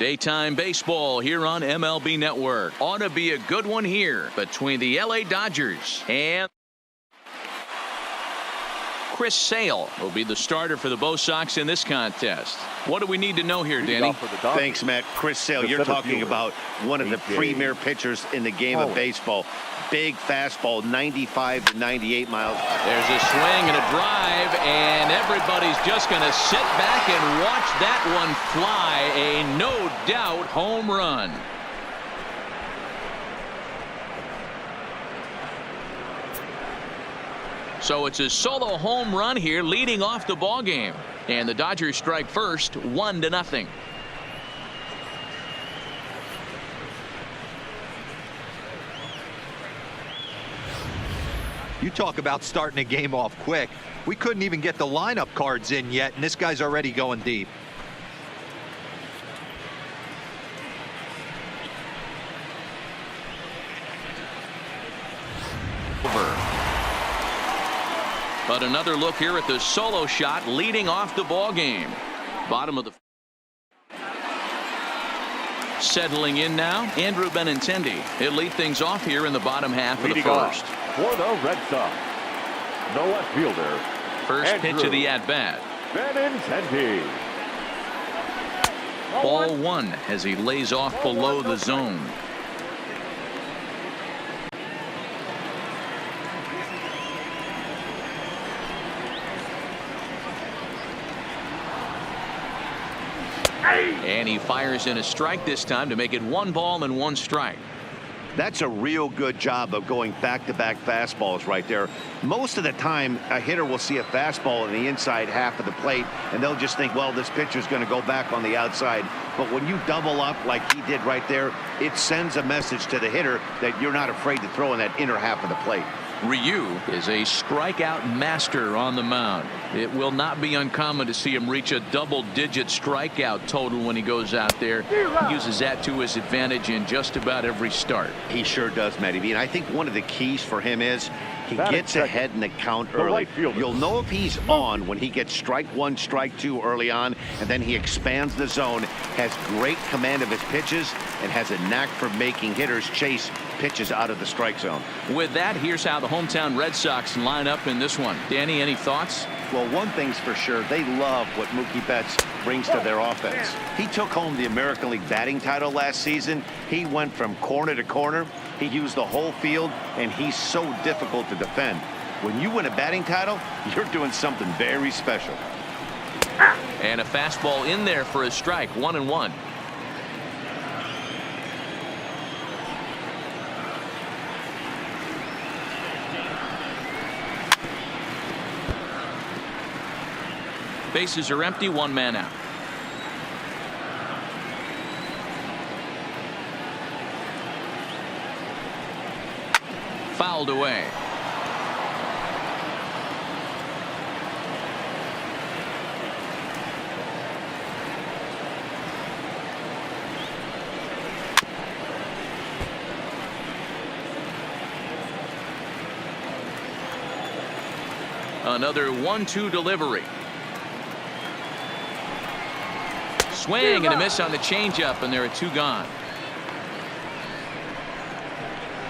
Daytime baseball here on MLB Network. Ought to be a good one here between the LA Dodgers and Chris Sale will be the starter for the Bo Sox in this contest. What do we need to know here, Danny? Thanks, Matt. Chris Sale, you're talking about one of the premier pitchers in the game of baseball. Big fastball, 95 to 98 miles. There's a swing and a drive, and everybody's just going to sit back and watch that one fly. A no-doubt home run. So it's a solo home run here leading off the ball game. And the Dodgers strike first, 1-0. You talk about starting a game off quick. We couldn't even get the lineup cards in yet, and this guy's already going deep. But another look here at the solo shot leading off the ball game. Bottom of the settling in now, Andrew Benintendi. He'll lead things off here in the bottom half of the first. For the Red Sox, the left fielder. First pitch of the at-bat. Benintendi. Ball one as he lays off below the zone. And he fires in a strike this time to make it 1-1 strike. That's a real good job of going back-to-back fastballs right there. Most of the time, a hitter will see a fastball in the inside half of the plate, and they'll just think, well, this pitcher's going to go back on the outside. But when you double up like he did right there, it sends a message to the hitter that you're not afraid to throw in that inner half of the plate. RYU is a strikeout master on the mound. It will not be uncommon to see him reach a double-digit strikeout total when he goes out there. He uses that to his advantage in just about every start. He sure does, Matty V. And I think one of the keys for him is he gets ahead in the count early. You'll know if he's on when he gets strike one, strike two early on, and then he expands the zone, has great command of his pitches, and has a knack for making hitters chase pitches out of the strike zone. With that, here's how the hometown Red Sox line up in this one. Danny, any thoughts? Well, one thing's for sure, they love what Mookie Betts brings to their offense. He took home the American League batting title last season. He went from corner to corner. He used the whole field, and he's so difficult to defend. When you win a batting title, you're doing something very special. And a fastball in there for a strike, 1-1. Bases are empty, one man out. Fouled away. Another 1-2 delivery. Swing and a miss on the changeup, and there are two gone.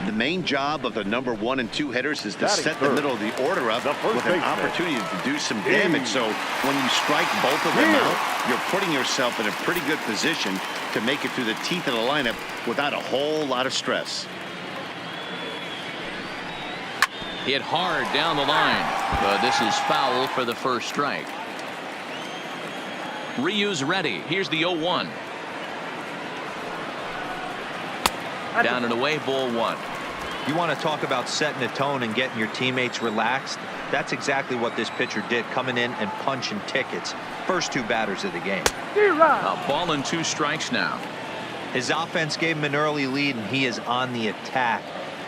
The main job of the number 1 and 2 hitters is to set the middle of the order up with an opportunity to do some damage. So when you strike both of them out, you're putting yourself in a pretty good position to make it through the teeth of the lineup without a whole lot of stress. Hit hard down the line, but this is foul for the first strike. RYU's ready. Here's the 0-1. Down and away, ball one. You want to talk about setting a tone and getting your teammates relaxed? That's exactly what this pitcher did, coming in and punching tickets. First two batters of the game. A ball and 2 strikes now. His offense gave him an early lead, and he is on the attack.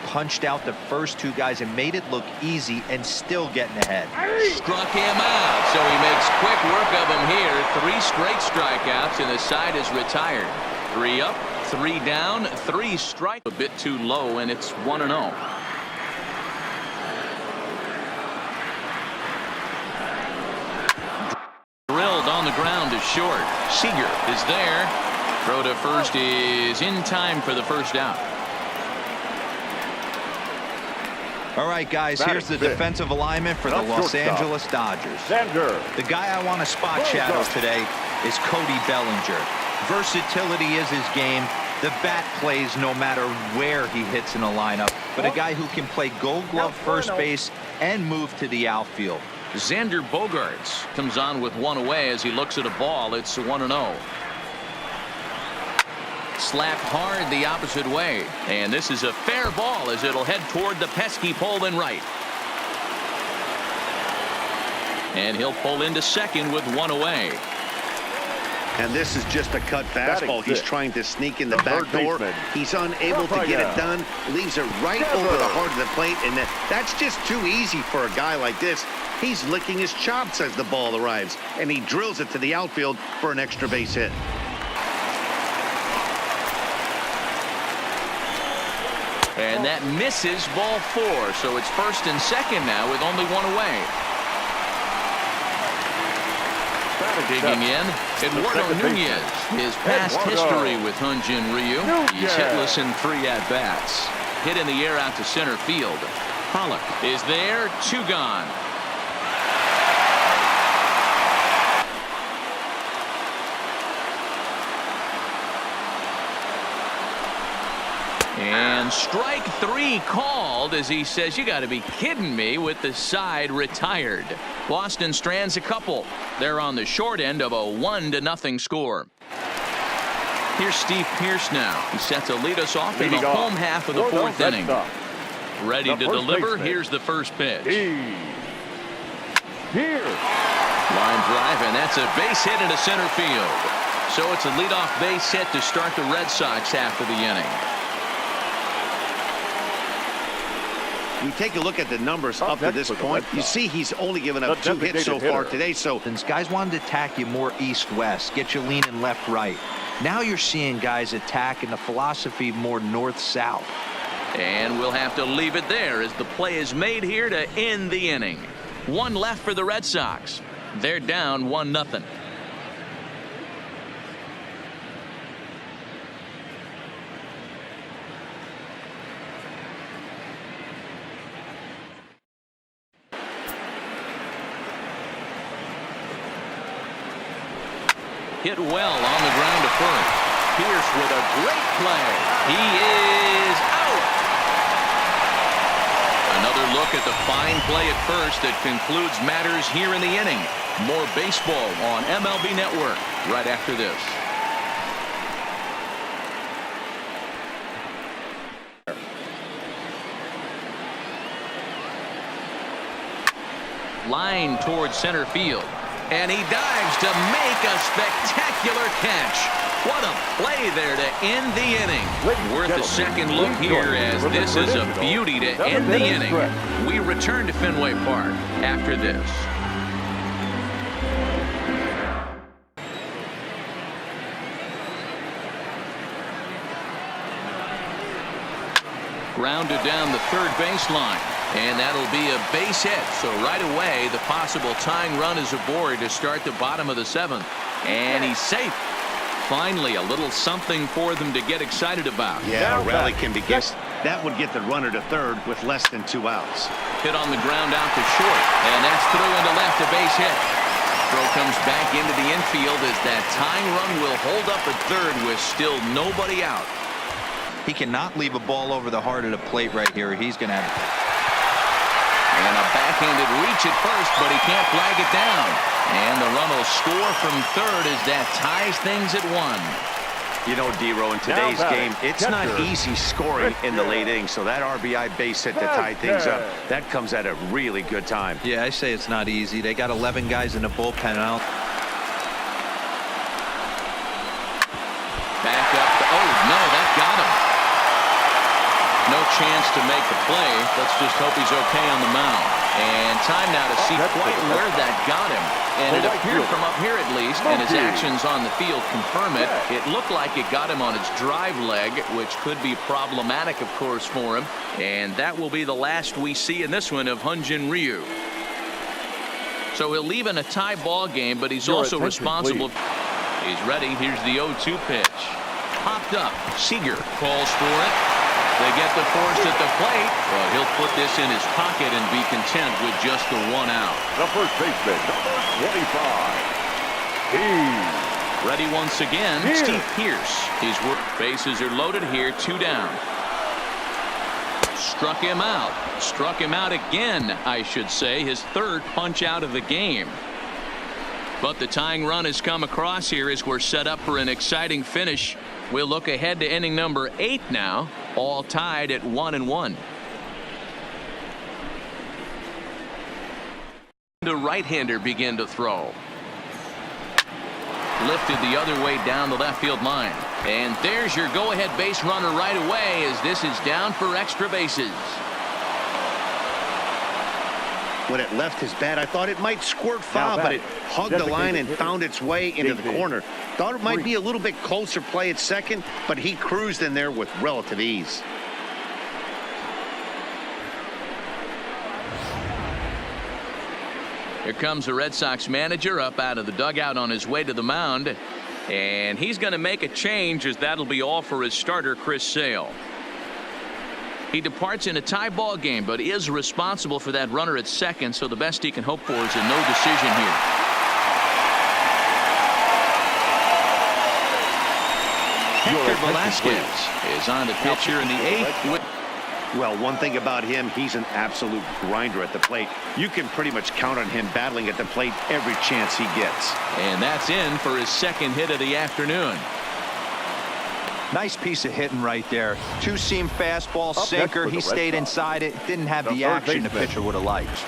Punched out the first 2 guys and made it look easy and still getting ahead. Struck him out, so he makes quick work of him here. 3 straight strikeouts, and the side is retired. 3 up, 3 down, 3 strike. A bit too low, and it's 1-0. Drilled on the ground to short. Seager is there. Throw to first is in time for the first down. All right, guys, here's the defensive alignment for the Los Angeles Dodgers. The guy I want to spot shadow today is Cody Bellinger. Versatility is his game. The bat plays no matter where he hits in a lineup, but a guy who can play Gold Glove first base and move to the outfield. Xander Bogaerts comes on with one away as he looks at a ball. It's 1-0. Slapped hard the opposite way, and this is a fair ball as it'll head toward the pesky pole and right. And he'll pull into second with one away. And this is just a cut fastball. He's trying to sneak in the back door. He's unable to get it done. Leaves it right over the heart of the plate, and that's just too easy for a guy like this. He's licking his chops as the ball arrives, and he drills it to the outfield for an extra base hit. And that misses ball 4, so it's first and second now with only one away. Digging in, Eduardo Nunez. His past history with RYU. He's hitless in 3 at-bats. Hit in the air out to center field. Pollock is there, 2 gone. And strike 3 called as he says, you got to be kidding me, with the side retired. Boston strands a couple. They're on the short end of a 1-0 score. Here's Steve Pearce now. He set to lead us off in the home half of the 4th inning. Ready to deliver. Here's the first pitch. Line drive, and that's a base hit into center field. So it's a leadoff base hit to start the Red Sox half of the inning. We take a look at the numbers up to this point. You see he's only given up 2 hits so far today. So guys wanted to attack you more east-west, get you leaning left-right. Now you're seeing guys attacking the philosophy more north-south. And we'll have to leave it there as the play is made here to end the inning. 1 left for the Red Sox. They're down 1-0. Hit well on the ground to first. Pearce with a great play. He is out. Another look at the fine play at first that concludes matters here in the inning. More baseball on MLB Network right after this. Line towards center field. And he dives to make a spectacular catch. What a play there to end the inning. Worth a second look here as this is a beauty to end the inning. We return to Fenway Park after this. Grounded down the third baseline. And that'll be a base hit. So right away, the possible tying run is aboard to start the bottom of the 7th. And he's safe. Finally, a little something for them to get excited about. Yeah, a rally can be guessed. That would get the runner to third with less than 2 outs. Hit on the ground out to short. And that's through into left, a base hit. Throw comes back into the infield as that tying run will hold up at third with still nobody out. He cannot leave a ball over the heart of the plate right here. He's going to have... And a backhanded reach at first, but he can't flag it down. And the run will score from third as that ties things at 1. You know, D-Row, in today's game, it's not easy scoring in the late innings. So that RBI base hit to tie things up, that comes at a really good time. Yeah, I say it's not easy. They got 11 guys in the bullpen out. Back up. Oh, no, that got him. No chance to make the play. Let's just hope he's okay on the mound. And time now to see quite where that got him. And it appeared from up here at least, and his actions on the field confirm it. It looked like it got him on his drive leg, which could be problematic, of course, for him. And that will be the last we see in this one of RYU. So he'll leave in a tie ball game, but he's also responsible. He's ready. Here's the 0-2 pitch. Popped up. Seager calls for it. They get the force at the plate. Well, he'll put this in his pocket and be content with just the 1 out. The first baseman, number 25. Ready once again. Steve Pierce. His bases are loaded here. 2 down. Struck him out. Struck him out again, I should say. His 3rd punch out of the game. But the tying run has come across here as we're set up for an exciting finish. We'll look ahead to inning number 8 now, all tied at 1-1. The right-hander begin to throw. Lifted the other way down the left field line. And there's your go-ahead base runner right away as this is down for extra bases. When it left his bat, I thought it might squirt foul, but it hugged the line and found its way into the corner. Thought it might be a little bit closer play at second, but he cruised in there with relative ease. Here comes the Red Sox manager up out of the dugout on his way to the mound. And he's going to make a change as that'll be all for his starter, Chris Sale. He departs in a tie ball game, but is responsible for that runner at second, so the best he can hope for is a no decision here. Hector Velasquez is on the pitch here in the 8th. Well, one thing about him, he's an absolute grinder at the plate. You can pretty much count on him battling at the plate every chance he gets. And that's in for his 2nd hit of the afternoon. Nice piece of hitting right there. 2-seam fastball, sinker. He stayed inside it. Didn't have the action the pitcher would have liked.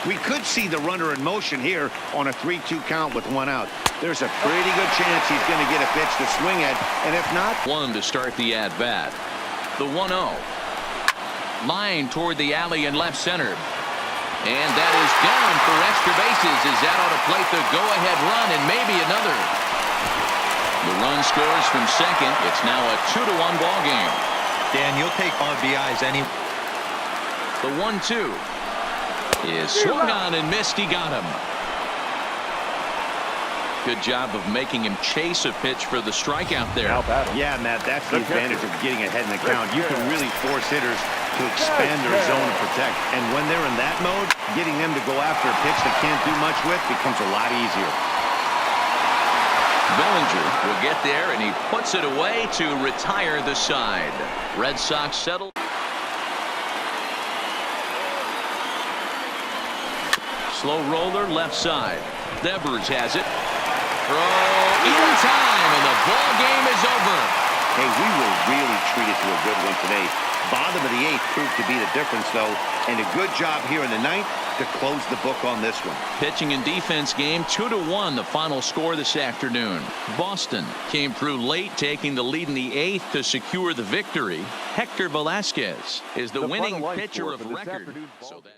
We could see the runner in motion here on a 3-2 count with 1 out. There's a pretty good chance he's going to get a pitch to swing at, and if not... 1 to start the at-bat. The 1-0. Line toward the alley in left center. And that is down for extra bases as that ought to plate the go-ahead run and maybe another. The run scores from second. It's now a 2-1 ball game. Dan, you'll take RBIs any. The 1-2 is swung on and missed. He got him. Good job of making him chase a pitch for the strikeout there. Yeah, Matt, that's the advantage of getting ahead in the count. You can really force hitters to expand their zone and protect. And when they're in that mode, getting them to go after a pitch they can't do much with becomes a lot easier. Bellinger will get there, and he puts it away to retire the side. Red Sox settle. Slow roller left side. Devers has it. Throw in time, and the ball game is over. Hey, we were really treated to a good one today. Bottom of the 8th proved to be the difference, though, and a good job here in the 9th to close the book on this one. Pitching and defense game, 2-1, the final score this afternoon. Boston came through late, taking the lead in the 8th to secure the victory. Hector Velasquez is the winning pitcher of record. So that